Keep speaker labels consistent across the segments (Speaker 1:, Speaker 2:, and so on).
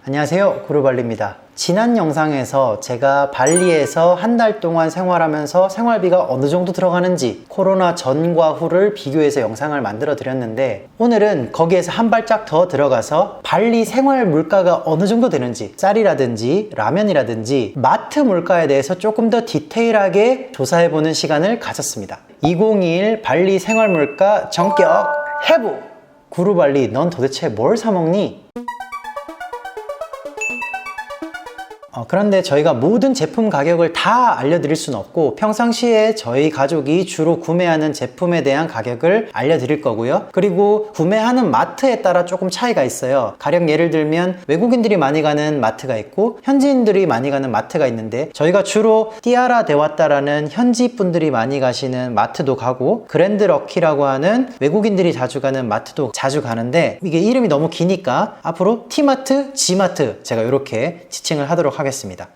Speaker 1: 안녕하세요, 구루발리입니다. 지난 영상에서 제가 발리에서 한 달 동안 생활하면서 생활비가 어느 정도 들어가는지 코로나 전과 후를 비교해서 영상을 만들어 드렸는데, 오늘은 거기에서 한 발짝 더 들어가서 발리 생활 물가가 어느 정도 되는지, 쌀이라든지 라면이라든지 마트 물가에 대해서 조금 더 디테일하게 조사해보는 시간을 가졌습니다. 2021 발리 생활 물가 전격 해부! 구루발리, 넌 도대체 뭘 사먹니? 그런데 저희가 모든 제품 가격을 다 알려드릴 수는 없고, 평상시에 저희 가족이 주로 구매하는 제품에 대한 가격을 알려드릴 거고요. 그리고 구매하는 마트에 따라 조금 차이가 있어요. 가령 예를 들면 외국인들이 많이 가는 마트가 있고 현지인들이 많이 가는 마트가 있는데, 저희가 주로 띠아라 데왔다라는 현지 분들이 많이 가시는 마트도 가고, 그랜드 럭키라고 하는 외국인들이 자주 가는 마트도 자주 가는데, 이게 이름이 너무 기니까 앞으로 T마트, G마트 제가 이렇게 지칭을 하도록 하겠습니다.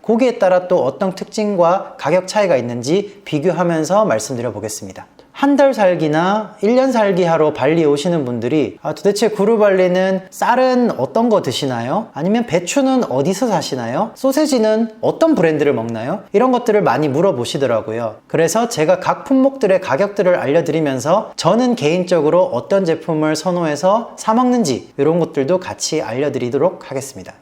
Speaker 1: 거기에 따라 또 어떤 특징과 가격 차이가 있는지 비교하면서 말씀드려 보겠습니다. 한 달 살기나 1년 살기 하러 발리에 오시는 분들이 도대체 구루발리는 쌀은 어떤 거 드시나요? 아니면 배추는 어디서 사시나요? 소세지는 어떤 브랜드를 먹나요? 이런 것들을 많이 물어보시더라고요. 그래서 제가 각 품목들의 가격들을 알려드리면서 저는 개인적으로 어떤 제품을 선호해서 사 먹는지 이런 것들도 같이 알려드리도록 하겠습니다.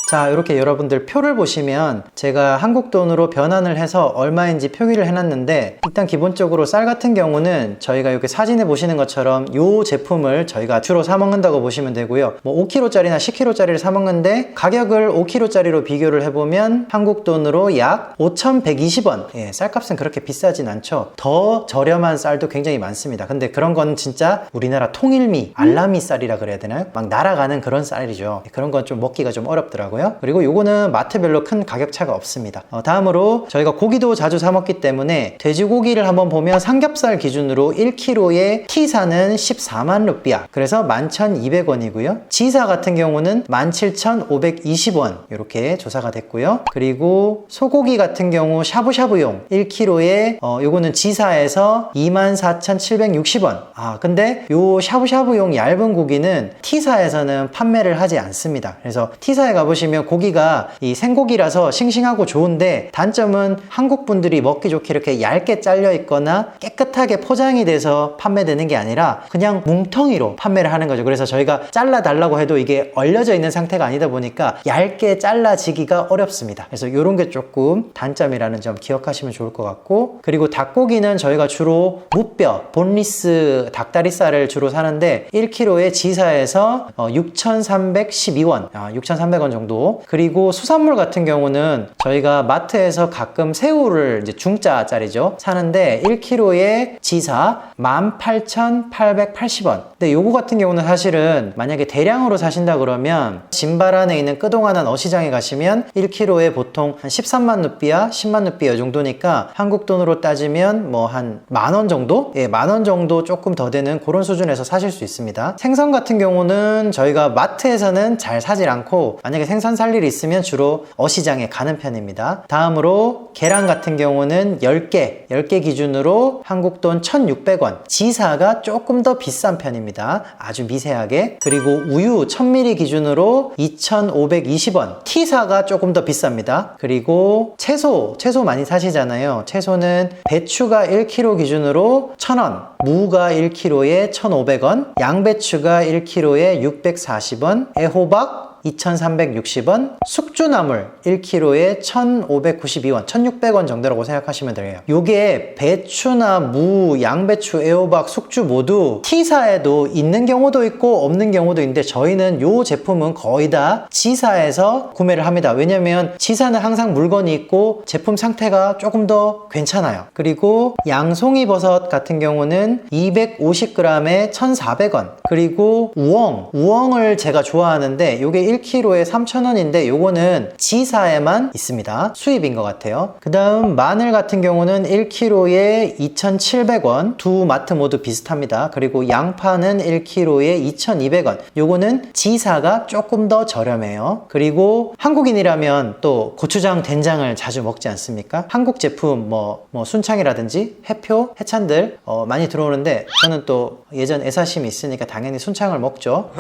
Speaker 1: 자, 이렇게 여러분들 표를 보시면 제가 한국 돈으로 변환을 해서 얼마인지 표기를 해놨는데, 일단 기본적으로 쌀 같은 경우는 저희가 이렇게 사진에 보시는 것처럼 이 제품을 저희가 주로 사 먹는다고 보시면 되고요. 뭐 5kg짜리나 10kg짜리를 사 먹는데 가격을 5kg짜리로 비교를 해보면 한국 돈으로 약 5,120원. 예, 쌀값은 그렇게 비싸진 않죠. 더 저렴한 쌀도 굉장히 많습니다. 근데 그런 건 진짜 우리나라 통일미, 알라미 쌀이라 그래야 되나요? 막 날아가는 그런 쌀이죠. 그런 건 좀 먹기가 좀 어렵더라고요. 그리고 요거는 마트별로 큰 가격 차가 없습니다. 다음으로 저희가 고기도 자주 사 먹기 때문에 돼지고기를 한번 보면 삼겹살 기준으로 1kg에 T사는 14만 루피아, 그래서 11,200원이고요. G사 같은 경우는 17,520원 이렇게 조사가 됐고요. 그리고 소고기 같은 경우 샤브샤브용 1kg에 요거는 G사에서 24,760원. 근데 요 샤브샤브용 얇은 고기는 T사에서는 판매를 하지 않습니다. 그래서 T사에 가보시면 고기가 이 생고기라서 싱싱하고 좋은데, 단점은 한국 분들이 먹기 좋게 이렇게 얇게 잘려 있거나 깨끗하게 포장이 돼서 판매되는 게 아니라 그냥 뭉텅이로 판매를 하는 거죠. 그래서 저희가 잘라 달라고 해도 이게 얼려져 있는 상태가 아니다 보니까 얇게 잘라지기가 어렵습니다. 그래서 이런 게 조금 단점이라는 점 기억하시면 좋을 것 같고, 그리고 닭고기는 저희가 주로 무뼈, 본리스 닭다리살을 주로 사는데 1kg에 G사에서 6,312원, 6,300원 정도. 그리고 수산물 같은 경우는 저희가 마트에서 가끔 새우를 이제 중짜짜리죠 사는데 1kg에 G사 18,880원. 근데 요거 같은 경우는 사실은 만약에 대량으로 사신다 그러면 진바란에 있는 끄동하는 어시장에 가시면 1kg에 보통 한 13만 루피아, 10만 루피아 정도니까 한국 돈으로 따지면 뭐 한 만원 정도? 예, 만원 정도 조금 더 되는 그런 수준에서 사실 수 있습니다. 생선 같은 경우는 저희가 마트에서는 잘 사질 않고, 만약에 생선 살 일이 있으면 주로 어시장에 가는 편입니다. 다음으로 계란 같은 경우는 10개 기준으로 한국 돈 1,600원. G사가 조금 더 비싼 편입니다. 아주 미세하게. 그리고 우유 1000ml 기준으로 2,520원. T사가 조금 더 비쌉니다. 그리고 채소 많이 사시잖아요. 채소는 배추가 1kg 기준으로 1,000원, 무가 1kg에 1,500원, 양배추가 1kg에 640원, 애호박 2,360원, 숙주나물 1kg에 1,592원, 1,600원 정도라고 생각하시면 돼요. 요게 배추나 무, 양배추, 애호박, 숙주 모두 T사에도 있는 경우도 있고 없는 경우도 있는데, 저희는 요 제품은 거의 다 G사에서 구매를 합니다. 왜냐면 G사는 항상 물건이 있고 제품 상태가 조금 더 괜찮아요. 그리고 양송이 버섯 같은 경우는 250g에 1,400원. 그리고 우엉을 제가 좋아하는데 요게 1kg에 3,000원인데 요거는 G사에만 있습니다. 수입인 것 같아요. 그 다음 마늘 같은 경우는 1kg에 2,700원. 두 마트 모두 비슷합니다. 그리고 양파는 1kg에 2,200원. 요거는 G사가 조금 더 저렴해요. 그리고 한국인이라면 또 고추장, 된장을 자주 먹지 않습니까? 한국 제품 뭐 순창이라든지 해표, 해찬들 많이 들어오는데, 저는 또 예전 애사심이 있으니까 당연히 순창을 먹죠.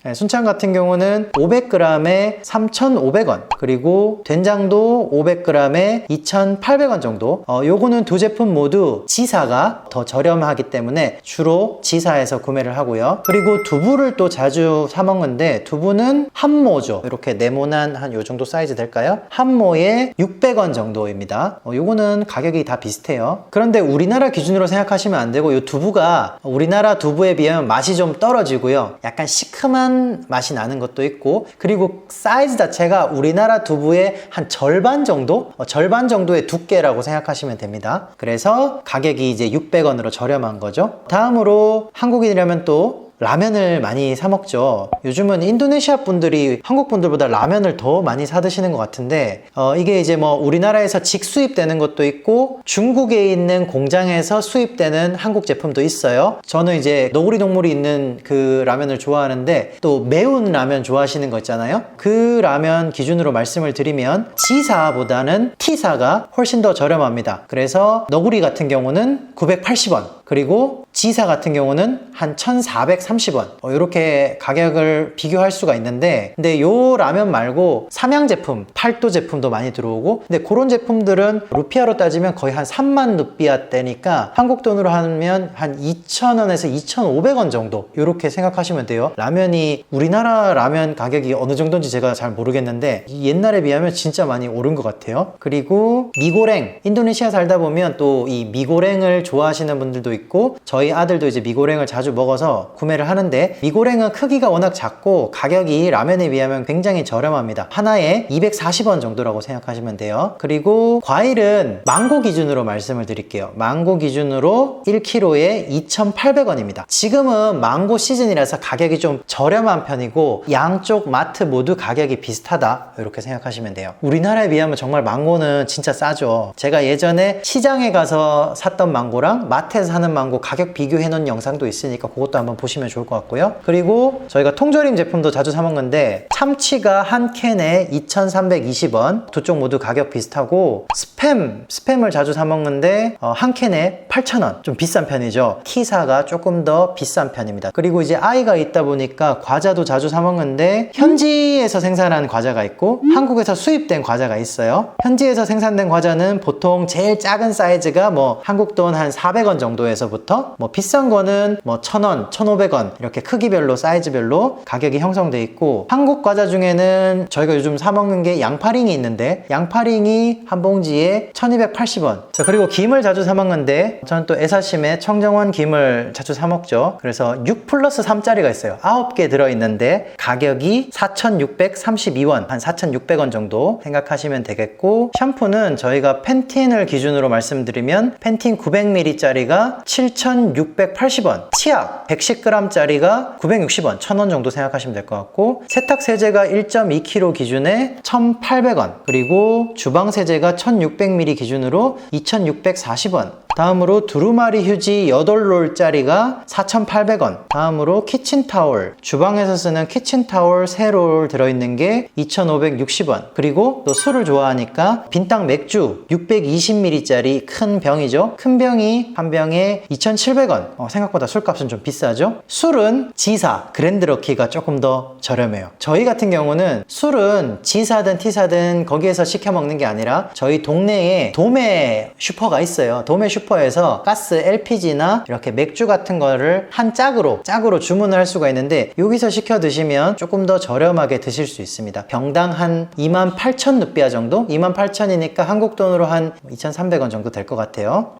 Speaker 1: 네, 순창 같은 경우는 500g에 3,500원, 그리고 된장도 500g에 2,800원 정도. 요거는 두 제품 모두 지사가 더 저렴하기 때문에 주로 지사에서 구매를 하고요. 그리고 두부를 또 자주 사 먹는데, 두부는 한 모죠. 이렇게 네모난 한 요 정도 사이즈 될까요? 한 모에 600원 정도입니다. 요거는 가격이 다 비슷해요. 그런데 우리나라 기준으로 생각하시면 안 되고, 요 두부가 우리나라 두부에 비하면 맛이 좀 떨어지고요. 약간 시큼한 맛이 나는 것도 있고, 그리고 사이즈 자체가 우리나라 두부의 한 절반 정도? 절반 정도의 두께라고 생각하시면 됩니다. 그래서 가격이 이제 600원으로 저렴한 거죠. 다음으로 한국인이라면 또 라면을 많이 사 먹죠. 요즘은 인도네시아 분들이 한국 분들보다 라면을 더 많이 사 드시는 것 같은데, 이게 이제 뭐 우리나라에서 직수입되는 것도 있고 중국에 있는 공장에서 수입되는 한국 제품도 있어요. 저는 이제 너구리 동물이 있는 그 라면을 좋아하는데, 또 매운 라면 좋아하시는 거 있잖아요. 그 라면 기준으로 말씀을 드리면 G사보다는 T사가 훨씬 더 저렴합니다. 그래서 너구리 같은 경우는 980원, 그리고 G사 같은 경우는 한 1,430원, 이렇게 가격을 비교할 수가 있는데, 근데 요 라면 말고 삼양 제품, 팔도 제품도 많이 들어오고, 근데 그런 제품들은 루피아로 따지면 거의 한 3만 루피아대니까 한국 돈으로 하면 한 2,000원에서 2,500원 정도, 이렇게 생각하시면 돼요. 라면이 우리나라 라면 가격이 어느 정도인지 제가 잘 모르겠는데 옛날에 비하면 진짜 많이 오른 것 같아요. 그리고 미고랭, 인도네시아 살다 보면 또 이 미고랭을 좋아하시는 분들도 있고, 저희 아들도 이제 미고랭을 자주 먹어서 구매를 하는데, 미고랭은 크기가 워낙 작고 가격이 라면에 비하면 굉장히 저렴합니다. 하나에 240원 정도라고 생각하시면 돼요. 그리고 과일은 망고 기준으로 말씀을 드릴게요. 망고 기준으로 1kg에 2,800원입니다. 지금은 망고 시즌이라서 가격이 좀 저렴한 편이고, 양쪽 마트 모두 가격이 비슷하다, 이렇게 생각하시면 돼요. 우리나라에 비하면 정말 망고는 진짜 싸죠. 제가 예전에 시장에 가서 샀던 망고랑 마트에서 사는 망고 가격 비교해 놓은 영상도 있으니까 그것도 한번 보시면 좋을 것 같고요. 그리고 저희가 통조림 제품도 자주 사 먹는데, 참치가 한 캔에 2,320원, 두 쪽 모두 가격 비슷하고, 스팸을 자주 사 먹는데 한 캔에 8,000원, 좀 비싼 편이죠. T사가 조금 더 비싼 편입니다. 그리고 이제 아이가 있다 보니까 과자도 자주 사 먹는데, 현지에서 생산한 과자가 있고 한국에서 수입된 과자가 있어요. 현지에서 생산된 과자는 보통 제일 작은 사이즈가 뭐 한국 돈 한 400원 정도에서부터, 뭐 비싼 거는 뭐 1,000원, 1,500원, 이렇게 크기별로 사이즈별로 가격이 형성돼 있고, 한국 과자 중에는 저희가 요즘 사 먹는 게 양파링이 있는데, 양파링이 한 봉지에 1,280원. 자, 그리고 김을 자주 사 먹는데, 저는 또 애사심에 청정원 김을 자주 사 먹죠. 그래서 6 플러스 3짜리가 있어요. 9개 들어있는데 가격이 4,632원, 한 4,600원 정도 생각하시면 되겠고, 샴푸는 저희가 펜틴을 기준으로 말씀드리면 펜틴 900ml 짜리가 7,680원, 치약 110g 짜리가 960원, 1,000원 정도 생각하시면 될 것 같고, 세탁세제가 1.2kg 기준에 1,800원, 그리고 주방세제가 1,600ml 기준으로 2,640원, 다음으로 두루마리 휴지 8롤 짜리가 4,800원, 다음으로 키친타올, 주방에서 쓰는 키친타올 3롤 들어있는 게 2,560원, 그리고 또 술을 좋아하니까 빈땅 맥주 620ml 짜리 큰 병이죠. 큰 병이 한 병에 2,700원. 생각보다 술값은 좀 비싸죠. 술은 G사, 그랜드러키가 조금 더 저렴해요. 저희 같은 경우는 술은 G사든 T사든 거기에서 시켜 먹는 게 아니라 저희 동네에 도매 슈퍼가 있어요. 도매 슈퍼에서 가스, LPG나 이렇게 맥주 같은 거를 한 짝으로 주문을 할 수가 있는데, 여기서 시켜 드시면 조금 더 저렴하게 드실 수 있습니다. 병당 한 28,000 루피아 정도? 28,000이니까 한국 돈으로 한 2,300원 정도 될 것 같아요.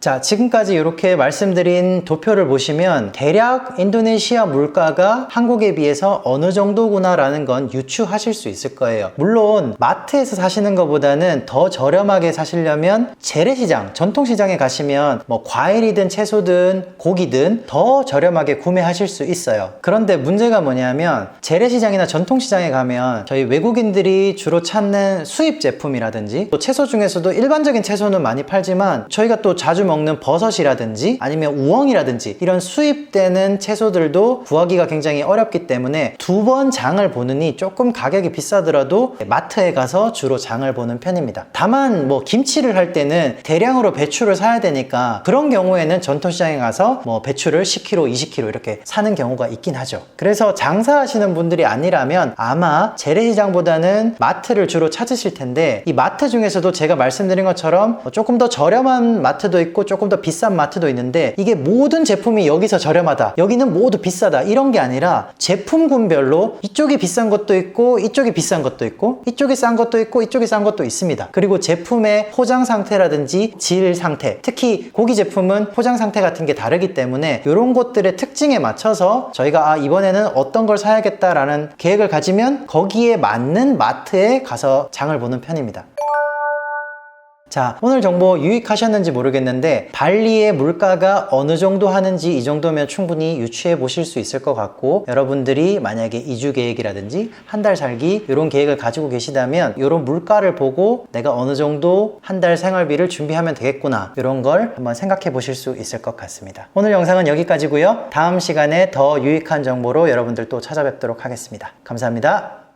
Speaker 1: 자, 지금까지 이렇게 말씀드린 도표를 보시면 대략 인도네시아 물가가 한국에 비해서 어느 정도구나 라는 건 유추하실 수 있을 거예요. 물론 마트에서 사시는 것보다는 더 저렴하게 사시려면 재래시장, 전통시장에 가시면 뭐 과일이든 채소든 고기든 더 저렴하게 구매하실 수 있어요. 그런데 문제가 뭐냐면, 재래시장이나 전통시장에 가면 저희 외국인들이 주로 찾는 수입 제품이라든지, 또 채소 중에서도 일반적인 채소는 많이 팔지만 저희가 또 자주 먹는 버섯이라든지 아니면 우엉이라든지 이런 수입되는 채소들도 구하기가 굉장히 어렵기 때문에 두 번 장을 보느니 조금 가격이 비싸더라도 마트에 가서 주로 장을 보는 편입니다. 다만 뭐 김치를 할 때는 대량으로 배추를 사야 되니까 그런 경우에는 전통시장에 가서 뭐 배추를 10kg, 20kg 이렇게 사는 경우가 있긴 하죠. 그래서 장사하시는 분들이 아니라면 아마 재래시장보다는 마트를 주로 찾으실 텐데, 이 마트 중에서도 제가 말씀드린 것처럼 조금 더 저렴한 마트도 있고 조금 더 비싼 마트도 있는데, 이게 모든 제품이 여기서 저렴하다, 여기는 모두 비싸다 이런 게 아니라 제품군별로 이쪽이 비싼 것도 있고 이쪽이 비싼 것도 있고 이쪽이 싼 것도 있고 이쪽이 싼 것도 있습니다. 그리고 제품의 포장 상태라든지 질 상태, 특히 고기 제품은 포장 상태 같은 게 다르기 때문에 이런 것들의 특징에 맞춰서 저희가 이번에는 어떤 걸 사야겠다라는 계획을 가지면 거기에 맞는 마트에 가서 장을 보는 편입니다. 자, 오늘 정보 유익하셨는지 모르겠는데 발리의 물가가 어느 정도 하는지 이 정도면 충분히 유추해 보실 수 있을 것 같고, 여러분들이 만약에 이주 계획이라든지 한 달 살기 이런 계획을 가지고 계시다면 이런 물가를 보고 내가 어느 정도 한 달 생활비를 준비하면 되겠구나, 이런 걸 한번 생각해 보실 수 있을 것 같습니다. 오늘 영상은 여기까지고요. 다음 시간에 더 유익한 정보로 여러분들 또 찾아뵙도록 하겠습니다. 감사합니다.